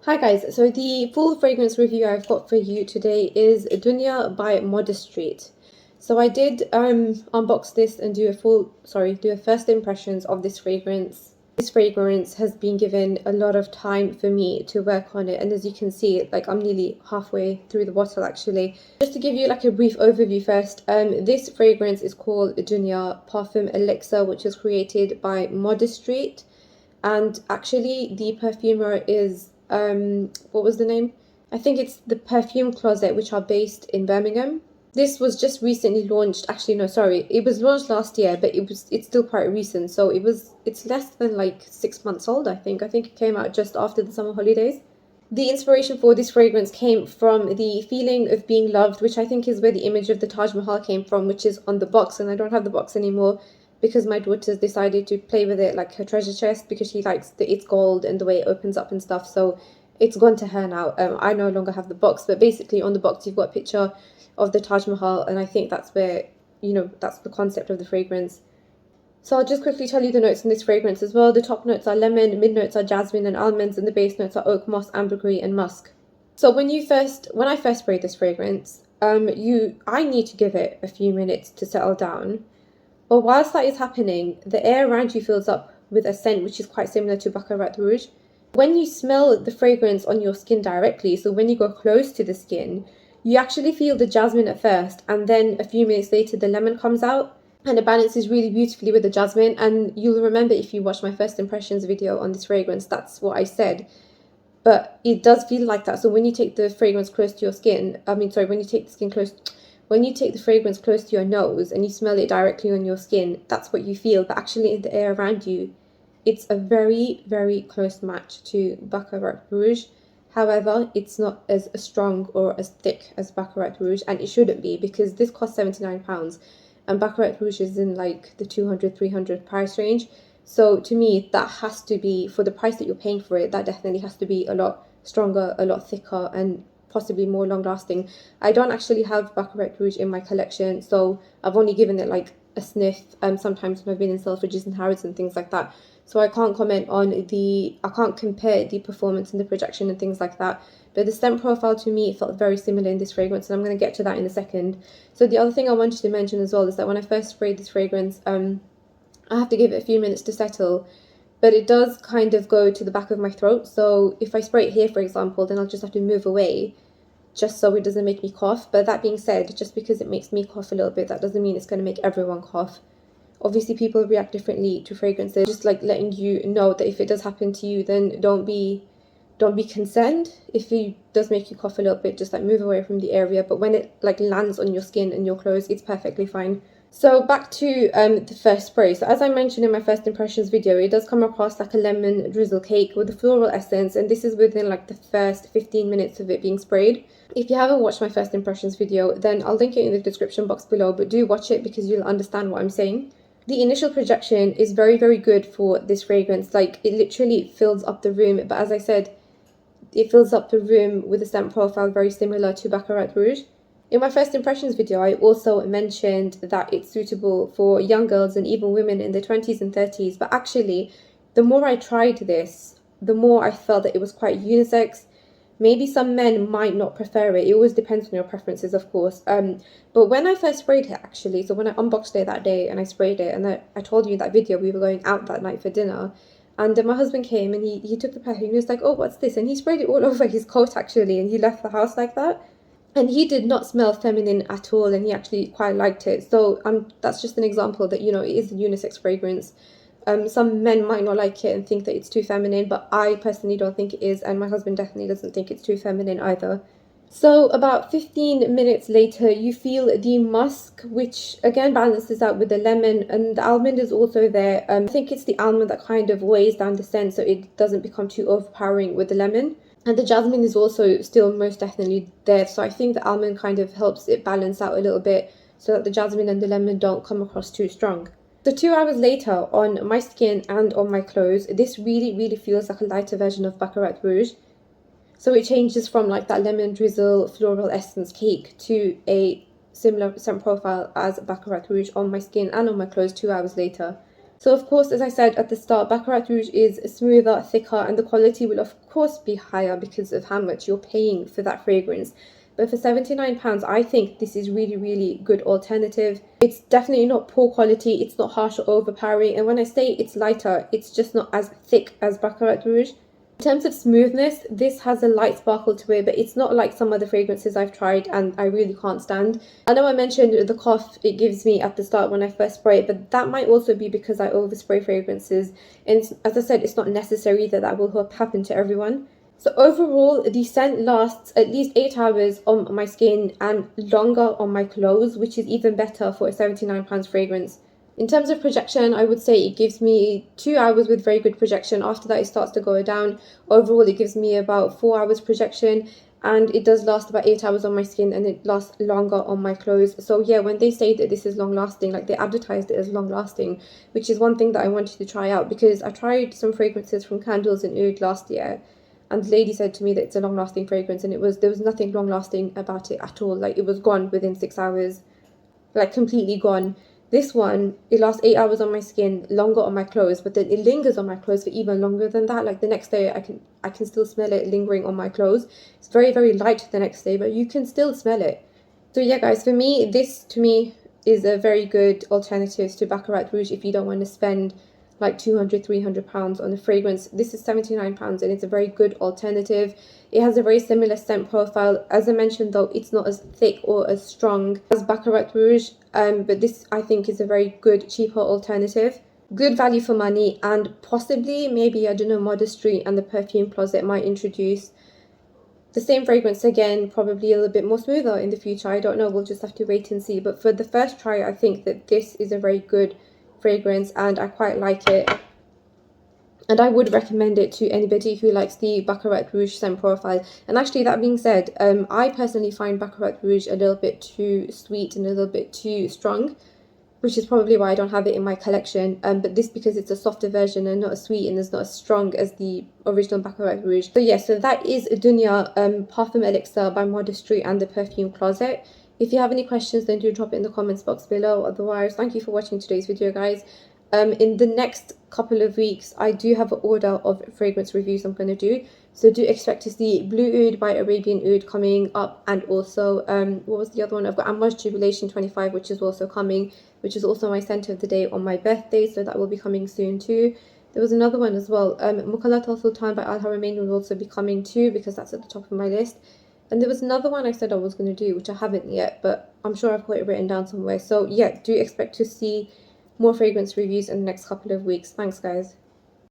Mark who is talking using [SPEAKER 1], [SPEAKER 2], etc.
[SPEAKER 1] Hi guys, so the full fragrance review I've got for you today is Dunya by Modest Street. So I did unbox this and do a first impressions of this fragrance. This fragrance has been given a lot of time for me to work on it, and as you can see, like I'm nearly halfway through the bottle actually. Just to give you like a brief overview first, this fragrance is called Dunya Parfum Elixir, which was created by Modest Street. And actually the perfumer is what was the name? I think it's the Perfume Closet, which are based in Birmingham. This was just recently launched. Actually, no, sorry, it was launched last year, but it's still quite recent. So it's less than like 6 months old, I think. I think it came out just after the summer holidays. The inspiration for this fragrance came from the feeling of being loved, which I think is where the image of the Taj Mahal came from, which is on the box, and I don't have the box anymore because my daughter's decided to play with it like her treasure chest because she likes it's gold and the way it opens up and stuff. So it's gone to her now. I no longer have the box, but basically on the box you've got a picture of the Taj Mahal, and I think that's where, that's the concept of the fragrance. So I'll just quickly tell you the notes in this fragrance as well. The top notes are lemon, mid notes are jasmine and almonds, and the base notes are oak, moss, ambergris, and musk. So when I first sprayed this fragrance, I need to give it a few minutes to settle down. But whilst that is happening, the air around you fills up with a scent which is quite similar to Baccarat Rouge. When you smell the fragrance on your skin directly, so when you go close to the skin, you actually feel the jasmine at first, and then a few minutes later the lemon comes out, and it balances really beautifully with the jasmine. And you'll remember if you watched my first impressions video on this fragrance, that's what I said. But it does feel like that. So when you take the fragrance close to your skin, when you take the fragrance close to your nose and you smell it directly on your skin, that's what you feel. But actually in the air around you, it's a very, very close match to Baccarat Rouge. However, it's not as strong or as thick as Baccarat Rouge, and it shouldn't be because this costs £79 and Baccarat Rouge is in like the 200-300 price range. So to me, that has to be, for the price that you're paying for it, that definitely has to be a lot stronger, a lot thicker, and possibly more long lasting. I don't actually have Baccarat Rouge in my collection, so I've only given it like a sniff sometimes when I've been in Selfridges and Harrods and things like that. So I can't I can't compare the performance and the projection and things like that. But the scent profile to me felt very similar in this fragrance, and I'm going to get to that in a second. So the other thing I wanted to mention as well is that when I first sprayed this fragrance, I have to give it a few minutes to settle, but it does kind of go to the back of my throat. So if I spray it here, for example, then I'll just have to move away just so it doesn't make me cough. But that being said, just because it makes me cough a little bit, that doesn't mean it's going to make everyone cough. Obviously, people react differently to fragrances. Just like letting you know that if it does happen to you, then don't be concerned. If it does make you cough a little bit, just like move away from the area. But when it like lands on your skin and your clothes, it's perfectly fine. So back to the first spray. So as I mentioned in my first impressions video, it does come across like a lemon drizzle cake with a floral essence, and this is within like the first 15 minutes of it being sprayed. If you haven't watched my first impressions video, then I'll link it in the description box below, but do watch it because you'll understand what I'm saying. The initial projection is very, very good for this fragrance. Like, it literally fills up the room, but as I said, it fills up the room with a scent profile very similar to Baccarat Rouge. In my first impressions video, I also mentioned that it's suitable for young girls and even women in their 20s and 30s, but actually, the more I tried this, the more I felt that it was quite unisex. Maybe some men might not prefer it. It always depends on your preferences, of course. But when I first sprayed it, actually, so when I unboxed it that day and I sprayed it, and I told you in that video we were going out that night for dinner, and my husband came and he took the perfume. He was like, "Oh, what's this?" And he sprayed it all over his coat, actually, and he left the house like that. And he did not smell feminine at all, and he actually quite liked it. So that's just an example that, it is a unisex fragrance. Some men might not like it and think that it's too feminine, but I personally don't think it is, and my husband definitely doesn't think it's too feminine either. So about 15 minutes later, you feel the musk, which again balances out with the lemon, and the almond is also there. I think it's the almond that kind of weighs down the scent so it doesn't become too overpowering with the lemon. And the jasmine is also still most definitely there, so I think the almond kind of helps it balance out a little bit so that the jasmine and the lemon don't come across too strong. So 2 hours later, on my skin and on my clothes, this really, really feels like a lighter version of Baccarat Rouge. So it changes from like that lemon drizzle floral essence cake to a similar scent profile as Baccarat Rouge on my skin and on my clothes 2 hours later. So of course, as I said at the start, Baccarat Rouge is smoother, thicker, and the quality will of course be higher because of how much you're paying for that fragrance. But for £79, I think this is really, really good alternative. It's definitely not poor quality, it's not harsh or overpowering, and when I say it's lighter, it's just not as thick as Baccarat Rouge. In terms of smoothness, this has a light sparkle to it, but it's not like some other fragrances I've tried and I really can't stand. I know I mentioned the cough it gives me at the start when I first spray it, but that might also be because I overspray fragrances. And as I said, it's not necessary that that will happen to everyone. So overall, the scent lasts at least 8 hours on my skin and longer on my clothes, which is even better for a £79 fragrance. In terms of projection, I would say it gives me 2 hours with very good projection. After that, it starts to go down. Overall, it gives me about 4 hours projection, and it does last about 8 hours on my skin, and it lasts longer on my clothes. So yeah, when they say that this is long lasting, like they advertised it as long lasting, which is one thing that I wanted to try out, because I tried some fragrances from Candles and Oud last year, and the lady said to me that it's a long lasting fragrance, and there was nothing long lasting about it at all. Like it was gone within 6 hours, like completely gone. This one, it lasts 8 hours on my skin, longer on my clothes, but then it lingers on my clothes for even longer than that. Like the next day, I can still smell it lingering on my clothes. It's very, very light the next day, but you can still smell it. So yeah, guys, for me, this to me is a very good alternative to Baccarat Rouge if you don't want to spend like £200-300 on a fragrance. This is £79 and it's a very good alternative. It has a very similar scent profile. As I mentioned though, it's not as thick or as strong as Baccarat Rouge, but this I think is a very good, cheaper alternative. Good value for money, and possibly, maybe, I don't know, Modestry and the Perfume Closet might introduce the same fragrance again, probably a little bit more smoother in the future. I don't know, we'll just have to wait and see. But for the first try, I think that this is a very good fragrance and I quite like it. And I would recommend it to anybody who likes the Baccarat Rouge scent profile. And actually, that being said, I personally find Baccarat Rouge a little bit too sweet and a little bit too strong, which is probably why I don't have it in my collection. But this because it's a softer version and not as sweet and it's not as strong as the original Baccarat Rouge. So yeah, so that is Dunya Parfum Elixir by Modestry and the Perfume Closet. If you have any questions, then do drop it in the comments box below. Otherwise, thank you for watching today's video, guys. In the next couple of weeks, I do have an order of fragrance reviews I'm going to do. So do expect to see Blue Oud by Arabian Oud coming up. And also, what was the other one? I've got Amouage Jubilation 25, which is also coming, which is also my scent of the day on my birthday. So that will be coming soon too. There was another one as well. Mukallat Al Sultan by Al Haramain will also be coming too, because that's at the top of my list. And there was another one I said I was going to do, which I haven't yet, but I'm sure I've got it written down somewhere. So yeah, do expect to see more fragrance reviews in the next couple of weeks. Thanks, guys.